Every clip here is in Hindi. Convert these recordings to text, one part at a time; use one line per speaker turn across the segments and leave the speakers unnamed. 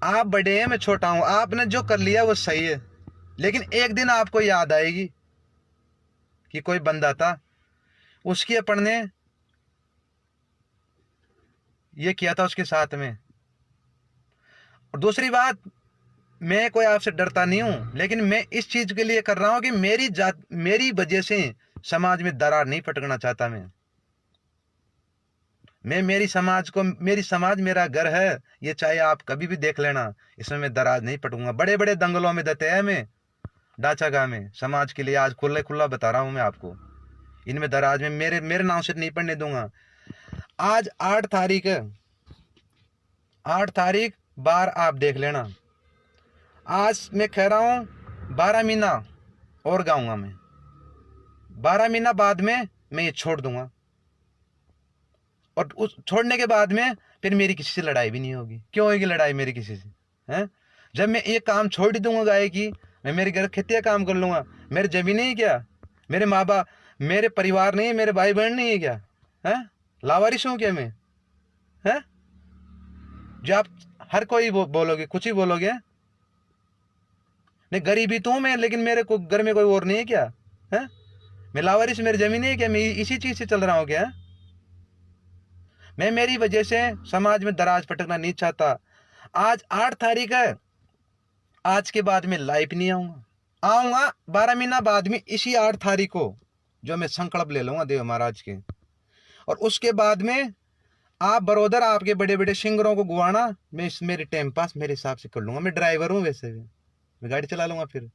आप बड़े हैं, मैं छोटा हूं। आपने जो कर लिया वो सही है, लेकिन एक दिन आपको याद आएगी कि कोई बंदा था, उसकी अपन ने ये किया था उसके साथ में। और दूसरी बात, मैं कोई आपसे डरता नहीं हूं, लेकिन मैं इस चीज के लिए कर रहा हूं कि मेरी वजह से समाज में दरार नहीं पटकना चाहता। मैं मेरी समाज मेरा घर है, ये चाहे आप कभी भी देख लेना, इसमें मैं दराज नहीं पटूंगा। बड़े बड़े दंगलों में देते हैं मैं, डाचा गांव में, समाज के लिए आज खुला खुला बता रहा हूं मैं आपको। इनमें दराज में मेरे मेरे नाम से नहीं पढ़ने दूंगा। आज 8 तारीख है, 8 तारीख बार आप देख लेना। आज मैं कह रहा हूं 12 महीना और गाऊंगा मैं, 12 महीना बाद में मैं ये छोड़ दूंगा। और उस छोड़ने के बाद में फिर मेरी किसी से लड़ाई भी नहीं होगी। क्यों होगी लड़ाई मेरी किसी से? हैं? जब मैं ये काम छोड़ ही दूंगा गाय की, मैं मेरे घर खेती का काम कर लूंगा। मेरी जमीन नहीं है क्या? मेरे माँ बाप, मेरे परिवार नहीं है, मेरे भाई बहन नहीं है क्या? है? लावारिस हूं क्या मैं? है? जो आप हर कोई बोलोगे, कुछ ही बोलोगे। नहीं, गरीबी तो हूं मैं, लेकिन मेरे को घर में कोई और नहीं है क्या? है? मैं लावारिस, मेरी जमीन नहीं है क्या? मैं इसी चीज से चल रहा हूं क्या? मैं मेरी वजह से समाज में दराज पटकना नहीं चाहता। आज 8 तारीख है, आज के बाद में लाइव नहीं आऊंगा 12 महीना बाद में, इसी 8 तारीख को जो मैं संकल्प ले लूंगा देव महाराज के। और उसके बाद में आप बरोदर आपके बड़े बड़े सिंगरों को गुवाना, मैं मेरे टाइम पास मेरे हिसाब से कर लूंगा। मैं ड्राइवर हूँ, वैसे भी मैं गाड़ी चला लूंगा। फिर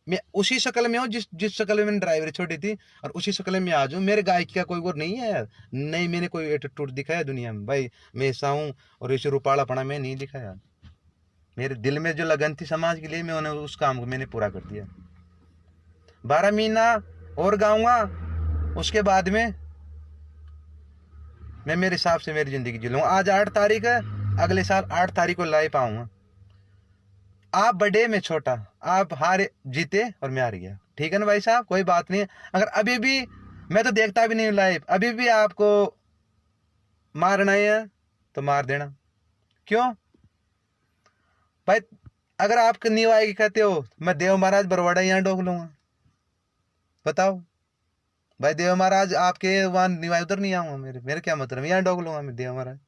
मैं उसी शक्ल में हूँ जिस शक्ल में मैंने ड्राइवरी छोड़ी थी, और उसी शक्ल में आ जाऊँ। मेरे गायकी का कोई वो नहीं है यार। नहीं, मैंने कोई एटीट्यूड दिखाया दुनिया में भाई, मैं ऐसा हूँ और ऐसे रुपाड़ापना मैं नहीं दिखाया। मेरे दिल में जो लगन थी समाज के लिए, मैं उन्हें उस काम को मैंने पूरा कर दिया। 12 महीना और गाऊंगा, उसके बाद में मैं मेरे हिसाब से मेरी जिंदगी जी लूंगा। आज 8 तारीख है, अगले साल 8 तारीख को लाइव आऊंगा। आप बड़े में छोटा, आप हारे जीते और मैं हार गया, ठीक है ना भाई साहब? कोई बात नहीं है। अगर अभी भी, मैं तो देखता भी नहीं लाइव, अभी भी आपको मारना है तो मार देना। क्यों भाई? अगर आप नींव आएगी कहते हो, मैं देव महाराज बरवाड़ा यहाँ डोक लूंगा। बताओ भाई, देव महाराज आपके वहां निवाय उधर नहीं आऊंगा। मेरे मेरे क्या मतलब, यहाँ डोक लूंगा मैं देव महाराज।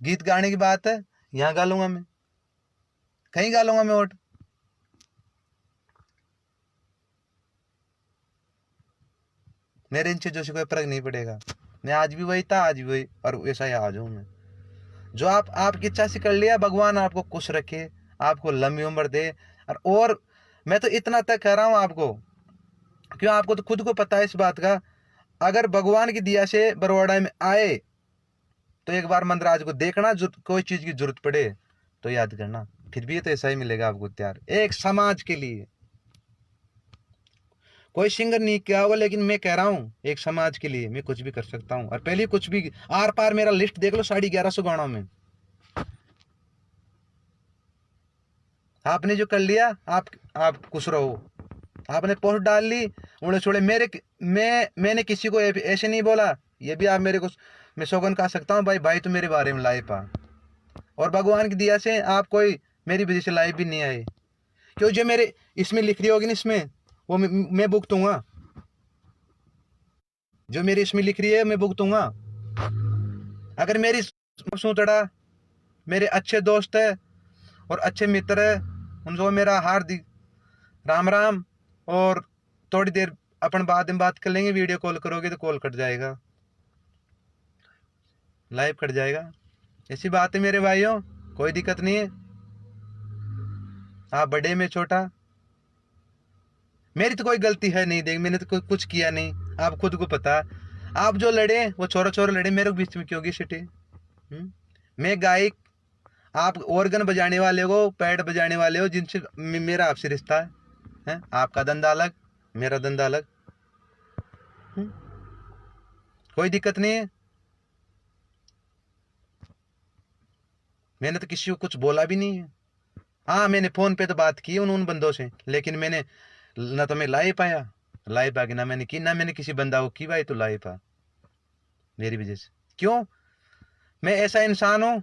गीत गाने की बात है, यहाँ गा लूंगा मैं, कहीं गा लूंगा मैं वोट। मेरे इन चीजों से कोई फर्क नहीं पड़ेगा। मैं आज भी वही था, आज भी वही, और वैसा ही आज हूं मैं। जो आपकी इच्छा से कर लिया, भगवान आपको खुश रखे, आपको लंबी उम्र दे। और मैं तो इतना तक कह रहा हूं आपको, क्यों आपको तो खुद को पता है इस बात का। अगर भगवान की दिया से बरवाड़ा में आए तो एक बार मंदराज को देखना, कोई चीज की जरूरत पड़े तो याद करना। फिर भी तो ऐसा ही मिलेगा आपको तैयार, एक समाज के लिए। कोई सिंगर नहीं किया होगा, लेकिन मैं कह रहा हूँ एक समाज के लिए मैं कुछ भी कर सकता हूँ। और पहले कुछ भी आर पार मेरा लिस्ट देख लो, 1150 गानों में। आपने जो कर लिया, आप खुश रहो। आपने पोस्ट डाल ली, उड़े छोड़े मैंने किसी को ऐसे नहीं बोला। ये भी आप मेरे को, मैं सौगन कह सकता हूँ भाई, भाई तो मेरे बारे में लाइव पा। और भगवान की दिया से आप कोई मेरी वजह से लाइव भी नहीं आए। क्यों? जो मेरे इसमें लिख रही होगी ना, इसमें वो मैं भुगतूंगा। जो मेरी इसमें लिख रही है मैं भुगतूंगा। अगर मेरी सुतड़ा मेरे अच्छे दोस्त है और अच्छे मित्र है, उनको मेरा हार्दिक राम राम। और थोड़ी देर अपन बाद में बात कर लेंगे। वीडियो कॉल करोगे तो कॉल कट जाएगा, लाइव कट जाएगा। ऐसी बात है मेरे भाइयों, कोई दिक्कत नहीं है। आप बड़े में छोटा, मेरी तो कोई गलती है नहीं। देख, मैंने तो कुछ किया नहीं, आप खुद को पता। आप जो लड़े वो छोरा छोरा लड़े, मेरे बीच में क्यों की सिटी? मैं गायक, आप ऑर्गन बजाने वाले हो, पैड बजाने वाले हो, जिनसे मेरा आपसे रिश्ता है? आपका धंधा अलग, मेरा धंधा अलग। कोई दिक्कत नहीं है। मैंने तो किसी को कुछ बोला भी नहीं है। हाँ, मैंने फोन पे तो बात की उन बंदों से, लेकिन मैंने ना तो मैं लाइव पाया, लाइव आके ना मैंने की, ना मैंने किसी बंदा को की भाई तो लाइव पा मेरी वजह से। क्यों? मैं ऐसा इंसान हूं,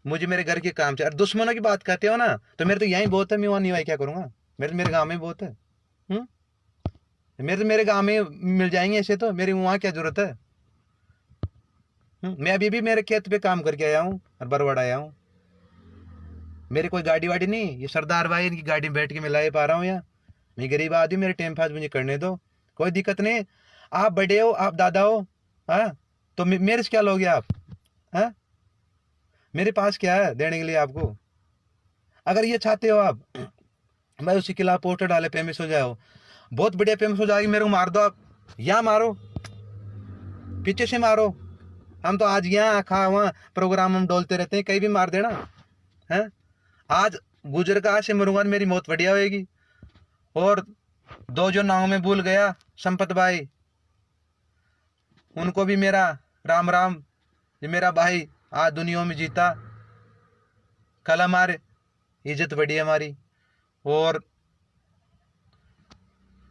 मुझे मेरे घर के काम चाहिए। और दुश्मनों की बात करते हो ना, तो मेरे तो यहीं बहुत है, मैं वहाँ नहीं भाई क्या करूँगा, मेरे गाँव में बहुत है। मेरे गाँव में मिल जाएंगे ऐसे, तो मेरी वहाँ क्या जरूरत है। मैं अभी भी मेरे खेत पे काम करके आया हूँ और बरवाड़ आया हूँ। मेरे कोई गाड़ी वाड़ी नहीं, ये सरदार भाई इनकी गाड़ी में बैठ के मैं ला पा रहा हूँ यहाँ। मैं गरीब आदमी, मेरे टाइम पास मुझे करने दो, कोई दिक्कत नहीं। आप बड़े हो, आप दादा हो, हाँ, तो मेरे से क्या लोगे आप, हाँ? मेरे पास क्या है देने के लिए आपको? अगर ये चाहते हो आप मैं उसी के खिलाफ पोस्टर डाले, फेमस हो जाओ, बहुत बढ़िया फेमस हो जाएगी, मेरे को मार दो आप, यहाँ मारो, पीछे से मारो, हम तो आज यहाँ खा वहाँ प्रोग्राम हम डोलते रहते हैं, कहीं भी मार देना है। आज गुजर का, आज से मरूंगा मेरी मौत बढ़िया होगी। और दो जो नाव में भूल गया, संपत भाई, उनको भी मेरा राम राम। ये मेरा भाई आज दुनिया में जीता, कल हमारे इज्जत बढ़ी हमारी। और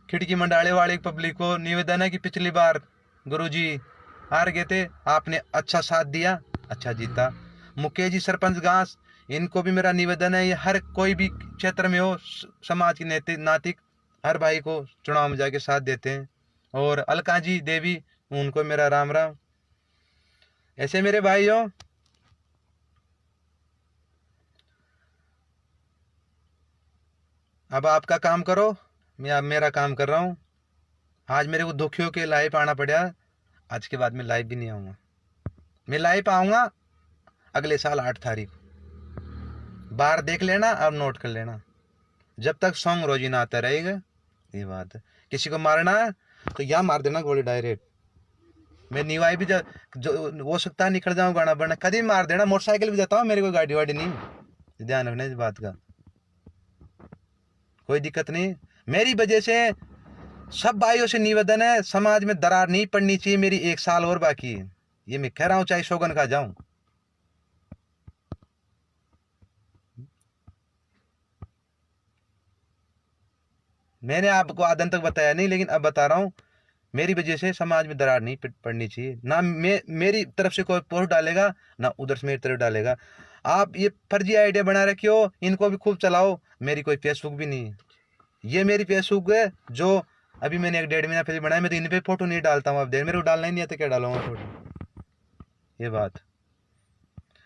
खिड़की मंडाले वाले पब्लिक को निवेदन है कि पिछली बार गुरुजी हार गए थे, आपने अच्छा साथ दिया, अच्छा जीता। मुकेश जी सरपंच घास, इनको भी मेरा निवेदन है, ये हर कोई भी क्षेत्र में हो, समाज की नैतिक नातिक हर भाई को चुनाव में जाके साथ देते हैं। और अलका जी देवी, उनको मेरा राम राम। ऐसे मेरे भाई हो, अब आपका काम करो, मैं अब मेरा काम कर रहा हूँ। आज मेरे को दुखियों के लाइव आना पड़ा, आज के बाद मैं लाइव भी नहीं आऊँगा। मैं लाइव आऊँगा अगले साल 8 तारीख। बाहर देख लेना, अब नोट कर लेना, जब तक सॉन्ग रोजी ना आता रहेगा। ये बात है, किसी को मारना है तो यहाँ मार देना गोली डायरेक्ट। मैं निवाई भी जो हो सकता है निकल जाऊँ गाना बना, कभी मार देना, मोटरसाइकिल भी जाता हूँ, मेरी कोई गाड़ी वाड़ी नहीं, ध्यान रखना इस बात का, कोई दिक्कत नहीं। मेरी वजह से सब भाइयों से निवेदन है, समाज में दरार नहीं पड़नी चाहिए, मेरी 1 साल और बाकी है, ये मैं कह रहा हूँ, चाहे शोगन खा जाऊं। मैंने आपको आदन तक बताया नहीं, लेकिन अब बता रहा हूँ, मेरी वजह से समाज में दरार नहीं पड़नी चाहिए ना। मेरी तरफ से कोई पोस्ट डालेगा ना उधर से मेरी तरफ डालेगा। आप ये फर्जी आइडिया बना रखे हो, इनको भी खूब चलाओ। मेरी कोई फेसबुक भी नहीं है, ये मेरी फेसबुक है जो अभी मैंने 1 डेढ़ महीना पहले बनाया। मैं तो इन पे फोटो नहीं डालता हूँ, अब देर मेरे को डालना ही नहीं है तो क्या डालूंगा फोटो। ये बात,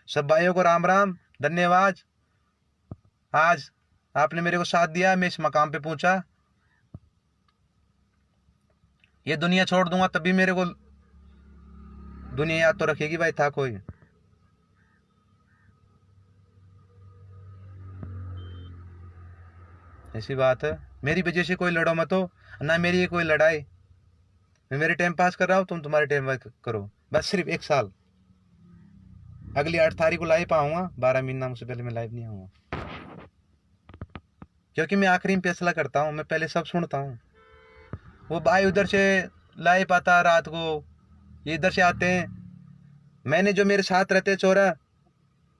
सब भाइयों को राम राम, धन्यवाद। आज आपने मेरे को साथ दिया, मैं इस मकाम पे पहुंचा। ये दुनिया छोड़ दूंगा तभी मेरे को दुनिया याद तो रखेगी भाई, था कोई। ऐसी बात है, मेरी वजह से कोई लड़ो मत हो ना, मेरी ये कोई लड़ाई। मैं मेरे टाइम पास कर रहा हूँ, तुम तुम्हारे टाइम पास करो, बस सिर्फ 1 साल। अगली 8 तारीख को लाइव आऊंगा, 12 महीना मुझसे पहले मैं लाइव नहीं आऊंगा, क्योंकि मैं आखिरी में फैसला करता हूँ, मैं पहले सब सुनता हूँ। वो भाई उधर से लाइव आता रात को, ये इधर से आते हैं, मैंने जो मेरे साथ रहते चोरा,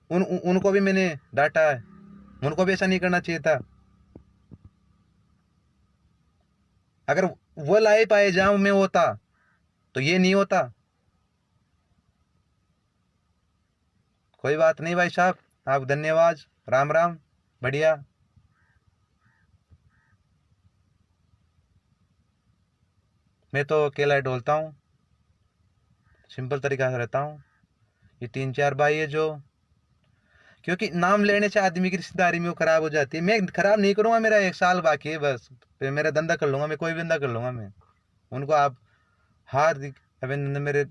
उनको भी मैंने डांटा है, उनको भी ऐसा नहीं करना चाहिए था। अगर वो लाइव आए जहां मैं होता तो ये नहीं होता। कोई बात नहीं भाई साहब, आप धन्यवाद, राम राम, बढ़िया। मैं तो अकेला ही डोलता हूँ, सिंपल तरीका से रहता हूँ। ये 3 4 भाई है जो, क्योंकि नाम लेने से आदमी की रिश्तेदारी में वो खराब हो जाती है। मैं खराब नहीं करूँगा, मेरा 1 साल बाकी है बस, फिर मेरा धंधा कर लूँगा, मैं कोई भी धंधा कर लूँगा मैं। उनको आप हार्दिक अभिनंदन मेरे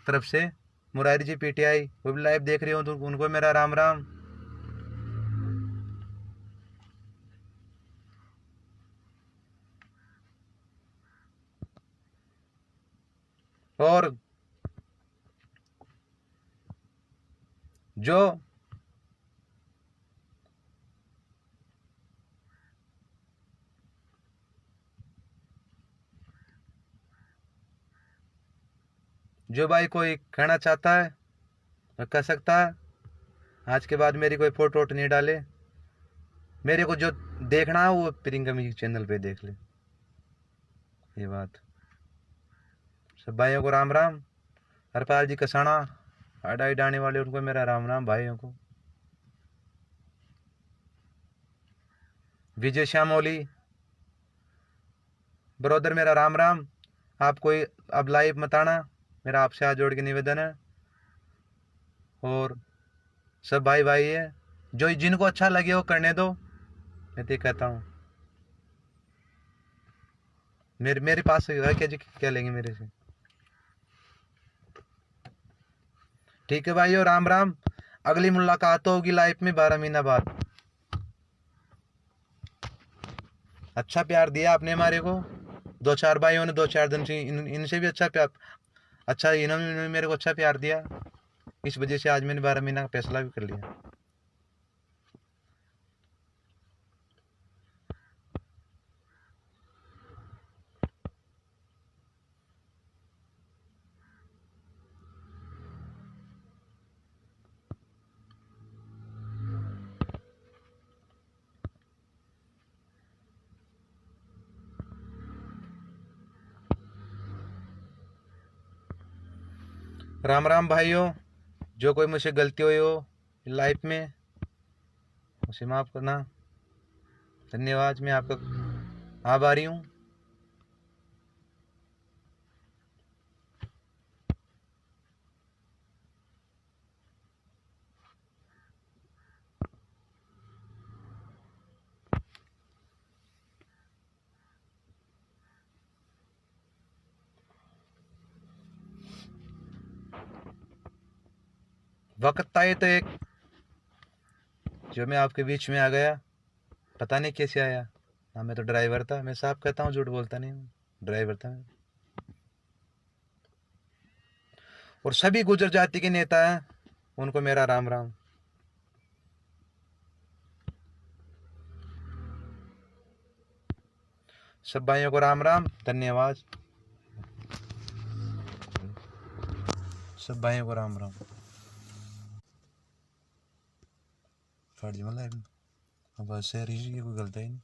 तरफ से। मुरारी जी पीटीआई वो भी लाइव देख रहे हो तो उनको मेरा राम राम। और जो जो भाई कोई कहना चाहता है वो कह सकता है। आज के बाद मेरी कोई फोटो वोटो नहीं डाले, मेरे को जो देखना है वो प्रियंका म्यूजिक चैनल पे देख ले। ये बात, सब भाइयों को राम राम। हरपाल जी कसाना, अडाई डाने वाले उनको मेरा राम राम भाइयों को। विजय श्याम ओली ब्रदर मेरा राम राम। आप कोई अब लाइव मत आना, मेरा आपसे हाथ जोड़ के निवेदन है। और सब भाई भाई है, जो जिनको अच्छा लगे वो करने दो, मैं तो कहता हूँ। मेरे पास है क्या लेंगे मेरे से। ठीक है भाइयों, राम राम। अगली मुलाकात होगी लाइफ में 12 महीना बाद। अच्छा प्यार दिया आपने हमारे को, 2-4 भाइयों ने 2-4 दिन से इनसे भी अच्छा प्यार, अच्छा इन्होंने मेरे को अच्छा प्यार दिया। इस वजह से आज मैंने 12 महीना का फैसला भी कर लिया। राम राम भाइयों, जो कोई मुझसे गलती हुई हो लाइफ में उसे माफ़ करना। धन्यवाद, मैं आपका आभारी हूँ। वक्त आए तो एक, जो मैं आपके बीच में आ गया, पता नहीं कैसे आया। हाँ, मैं तो ड्राइवर था, मैं साफ कहता हूँ, झूठ बोलता नहीं हूँ, ड्राइवर था मैं। और सभी गुजर जाति के नेता हैं, उनको मेरा राम राम। सब भाइयों को राम राम, धन्यवाद। सब भाइयों को राम राम। फर्ज मतलब अब से कोई गलती ही नहीं।